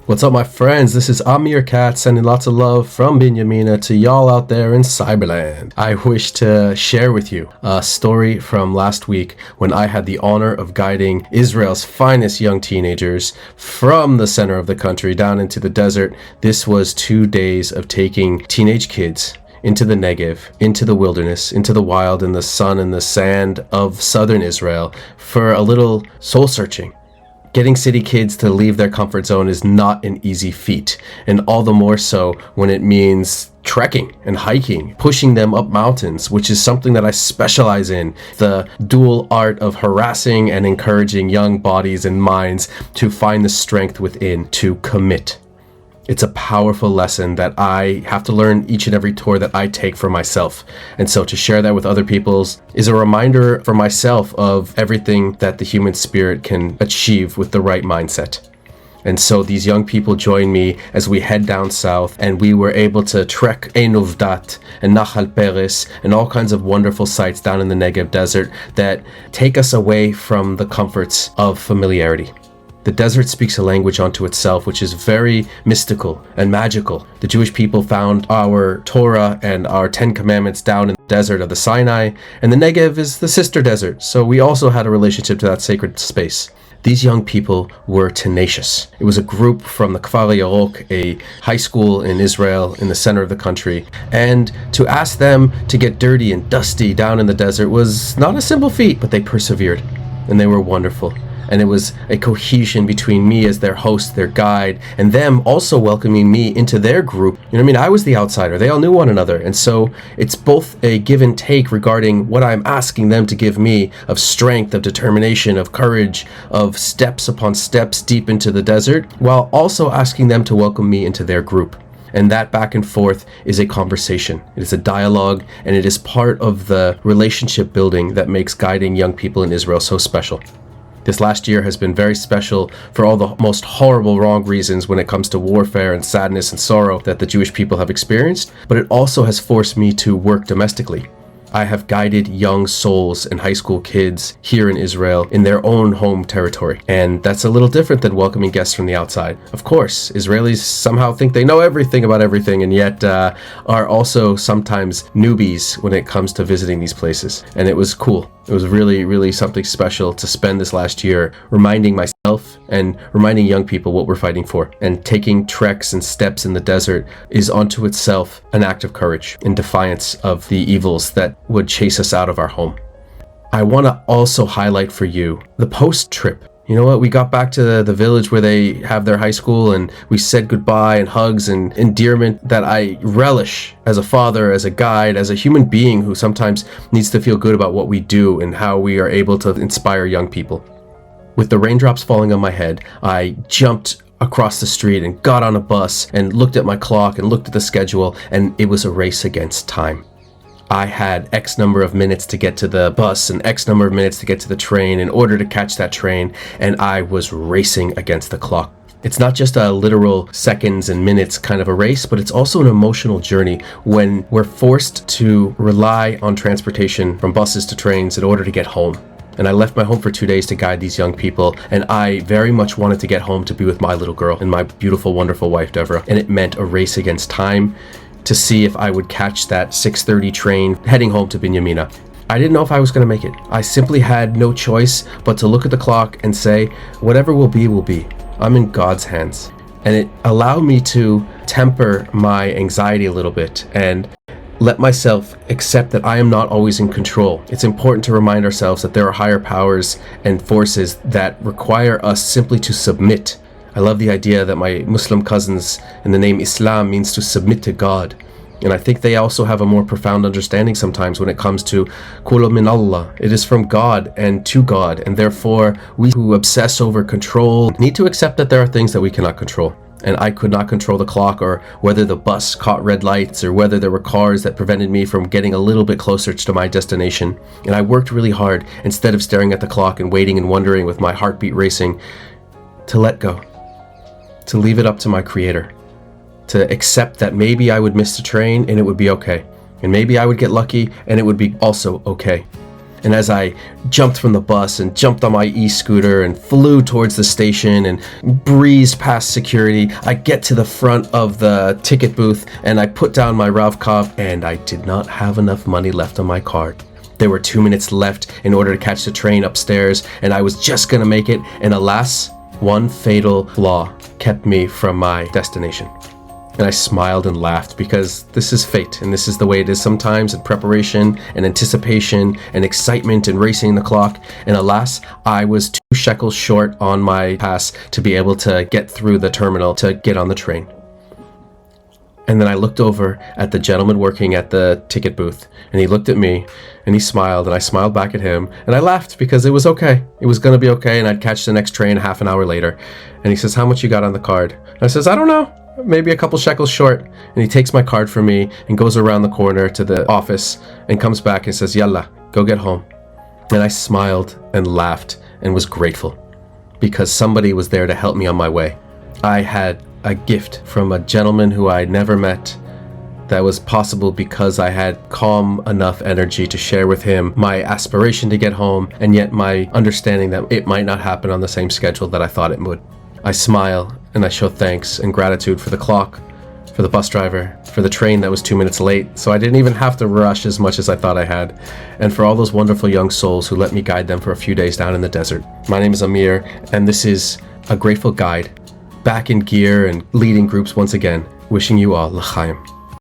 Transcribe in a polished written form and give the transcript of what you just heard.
What's up, my friends? This is Amir Kat sending lots of love from Binyamina to y'all out there in Cyberland. I wish to share with you a story from last week when I had the honor of guiding Israel's finest young teenagers from the center of the country down into the desert. This was 2 days of taking teenage kids into the Negev, into the wilderness, into the wild, in the sun and the sand of southern Israel for a little soul searching. Getting city kids to leave their comfort zone is not an easy feat, and all the more so when it means trekking and hiking, pushing them up mountains, which is something that I specialize in, the dual art of harassing and encouraging young bodies and minds to find the strength within to commit. It's a powerful lesson that I have to learn each and every tour that I take for myself. And so to share that with other people is a reminder for myself of everything that the human spirit can achieve with the right mindset. And so these young people join me as we head down south, and we were able to trek Ein Uvdat and Nahal Peres and all kinds of wonderful sites down in the Negev desert that take us away from the comforts of familiarity. The desert speaks a language unto itself, which is very mystical and magical. The Jewish people found our Torah and our 10 Commandments down in the desert of the Sinai, and the Negev is the sister desert, so we also had a relationship to that sacred space. These young people were tenacious. It was a group from the Kfar Yarok, a high school in Israel in the center of the country, and to ask them to get dirty and dusty down in the desert was not a simple feat, but they persevered, and they were wonderful. And it was a cohesion between me as their host, their guide, and them also welcoming me into their group. You know what I mean? I was the outsider. They all knew one another. And so it's both a give and take regarding what I'm asking them to give me of strength, of determination, of courage, of steps upon steps deep into the desert, while also asking them to welcome me into their group. And that back and forth is a conversation. It is a dialogue, and it is part of the relationship building that makes guiding young people in Israel so special. This last year has been very special for all the most horrible wrong reasons when it comes to warfare and sadness and sorrow that the Jewish people have experienced, but it also has forced me to work domestically. I have guided young souls and high school kids here in Israel in their own home territory. And that's a little different than welcoming guests from the outside. Of course, Israelis somehow think they know everything about everything, and yet are also sometimes newbies when it comes to visiting these places. And it was cool. It was really, really something special to spend this last year reminding myself and reminding young people what we're fighting for. And taking treks and steps in the desert is unto itself an act of courage in defiance of the evils that would chase us out of our home. I want to also highlight for you the post-trip. You know what? We got back to the village where they have their high school, and we said goodbye and hugs and endearment that I relish as a father, as a guide, as a human being who sometimes needs to feel good about what we do and how we are able to inspire young people. With the raindrops falling on my head, I jumped across the street and got on a bus and looked at my clock and looked at the schedule, and it was a race against time. I had X number of minutes to get to the bus and X number of minutes to get to the train in order to catch that train, and I was racing against the clock. It's not just a literal seconds and minutes kind of a race, but it's also an emotional journey when we're forced to rely on transportation from buses to trains in order to get home. And I left my home for 2 days to guide these young people, and I very much wanted to get home to be with my little girl and my beautiful, wonderful wife, Deborah. And it meant a race against time to see if I would catch that 6:30 train heading home to Binyamina. I didn't know if I was going to make it. I simply had no choice but to look at the clock and say, whatever will be, will be. I'm in God's hands. And it allowed me to temper my anxiety a little bit and let myself accept that I am not always in control. It's important to remind ourselves that there are higher powers and forces that require us simply to submit. I love the idea that my Muslim cousins in the name Islam means to submit to God. And I think they also have a more profound understanding sometimes when it comes to Kulu min Allah. It is from God and to God. And therefore, we who obsess over control need to accept that there are things that we cannot control. And I could not control the clock, or whether the bus caught red lights, or whether there were cars that prevented me from getting a little bit closer to my destination. And I worked really hard, instead of staring at the clock and waiting and wondering with my heartbeat racing, to let go, to leave it up to my Creator, to accept that maybe I would miss the train and it would be okay. And maybe I would get lucky and it would be also okay. And as I jumped from the bus and jumped on my e-scooter and flew towards the station and breezed past security, I get to the front of the ticket booth and I put down my Ravkov, and I did not have enough money left on my card. There were 2 minutes left in order to catch the train upstairs, and I was just gonna make it, and alas, one fatal flaw kept me from my destination. And I smiled and laughed, because this is fate, and this is the way it is sometimes, in preparation and anticipation and excitement and racing the clock. And alas, I was 2 shekels short on my pass to be able to get through the terminal to get on the train. And then I looked over at the gentleman working at the ticket booth, and he looked at me and he smiled, and I smiled back at him, and I laughed because it was okay. It was gonna be okay, and I'd catch the next train half an hour later. And he says, "How much you got on the card?" And I says, "I don't know. Maybe a couple shekels short." And he takes my card from me and goes around the corner to the office and comes back and says, "Yalla, go get home." And I smiled and laughed and was grateful because somebody was there to help me on my way. I had a gift from a gentleman who I never met that was possible because I had calm enough energy to share with him my aspiration to get home, and yet my understanding that it might not happen on the same schedule that I thought it would. I smile and I show thanks and gratitude for the clock, for the bus driver, for the train that was 2 minutes late, so I didn't even have to rush as much as I thought I had, and for all those wonderful young souls who let me guide them for a few days down in the desert. My name is Amir, and this is A Grateful Guide, back in gear and leading groups once again, wishing you all l'chaim.